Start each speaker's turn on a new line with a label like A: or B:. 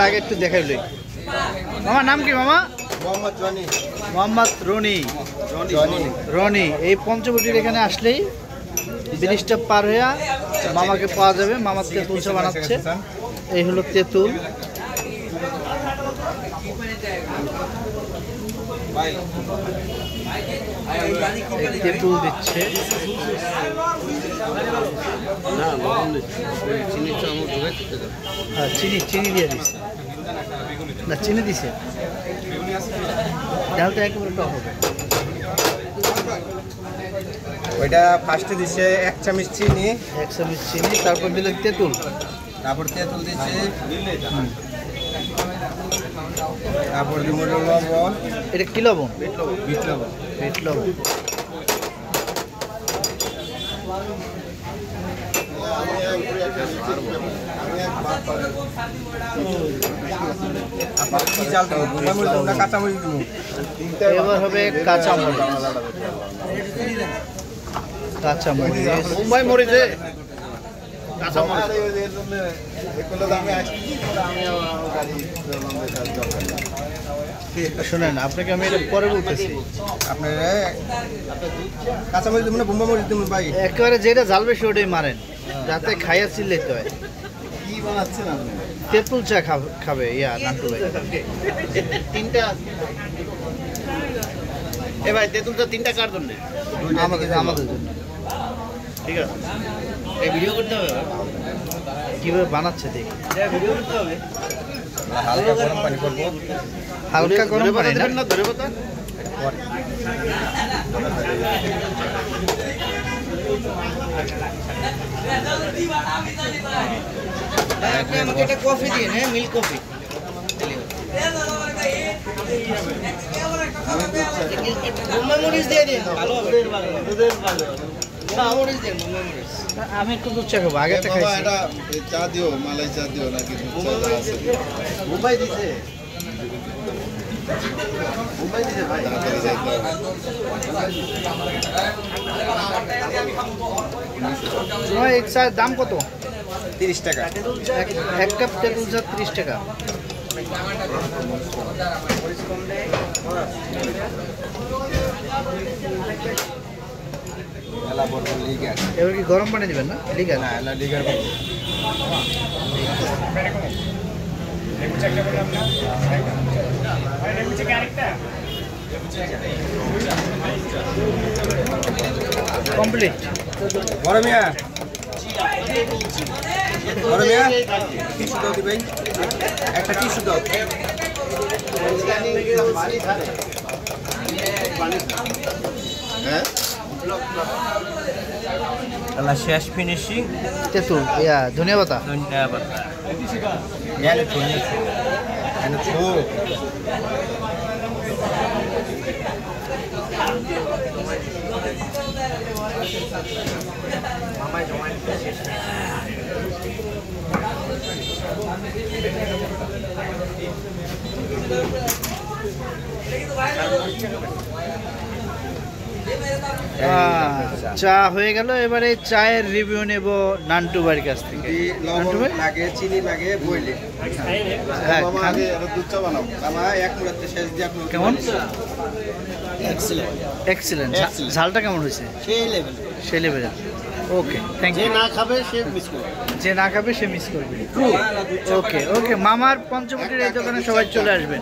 A: আগে একটু দেখাই লই। মামা নাম কি মামা? মোহাম্মদ রনি। রনি এই পঞ্চবটির এখানে আসলেই ব্রিজটা পার হয়ে মামাকে পাওয়া যাবে। মামার তেঁতুল চা বানাচ্ছে। এই হলো তেঁতুল। তেঁতুল দিচ্ছে। চিনি দিয়ে দিচ্ছে না, চিনি দিছে। ডালটা একেবারে টক হবে।
B: ওইটা ফার্স্টে দিচ্ছে 1 চামচ চিনি।
A: 1 চামচ চিনি, তারপর দিলে তেঁতুল।
B: তারপর তেঁতুল দিচ্ছে, তারপর দিব লবণ।
A: এটা কি লবণ?
B: বিট লবণ।
A: বিট লবণ। এবার হবে কাঁচামরিচ। কাঁচামরিচ মুম্বাই মরিচে শোনেন, আপনাকে আমি এটা পরে বলতেছি।
B: আপনার কাঁচামরিচ দেবেন না বোম্বাই মরিচ দেবেন ভাই?
A: একেবারে যেটা জাল বেশি ওটাই মারেন, যাতে খাইয়া চিল্লাইতে হয়।
B: কি বানাচ্ছেন আপনি?
A: তেঁতুল চা খাবে ইয়া নান্টু ভাই। তিনটা এ ভাই, তেঁতুলটা তিনটা কার জন্য? আমাদের জন্য। ঠিক আছে, এই ভিডিও করতে হবে। কিভাবে বানাচ্ছে দেখি। ভিডিও করতে হবে।
B: হালকা গরম পানি করবো।
A: হালকা গরম পানি না, ধরে পাতা। আমাকে একটা কফি দিন, হ্যাঁ, মিল্ক কফি। মুম্বাই মরিচ দিয়ে দিন, ভালো হবে। আমি একটু দুধ চা খাবো, আগে
B: চা দিও, মালাই চা দিও নাকি?
A: মুম্বাই দিছে ভাই। এক চায়ের দাম কত?
B: 30 টাকা।
A: এক কাপ তেঁতুল চা 30 টাকা। এবার কি গরম পানি দিবেন না? লিগার
B: না, লিগার
A: কমপ্লিট।
B: গরমিয়া গরমিয়া টিস্যু দাও দিবেন, একটা টিস্যু দাও। হ্যাঁ, শেষ ফিনিশিং
A: তেঁতুল ইয়া ধনিয়া পাতা।
B: ধনিয়া পাতা
A: চা হয়ে গেল। এবারে চায়ের রিভিউ নেব নান্টু ভাইয়ের কাছ থেকে। নান্টু ভাই,
B: লাগে চিনি লাগে বইলে।
A: হ্যাঁ,
B: দুধ চা বানাও আমার এক মুহূর্তে শেষ দিয়ে।
A: কেমন?
B: এক্সেলেন্ট।
A: এক্সিলেন্ট। ঝালটা কেমন হয়েছে? সেই লেভেলের। ওকে, থ্যাংক ইউ।
B: যে না খাবে সে মিস করবে।
A: যে না খাবে সে মিস করবে। ওকে ওকে, মামার পঞ্চবটির এই দোকানে সবাই চলে আসবেন।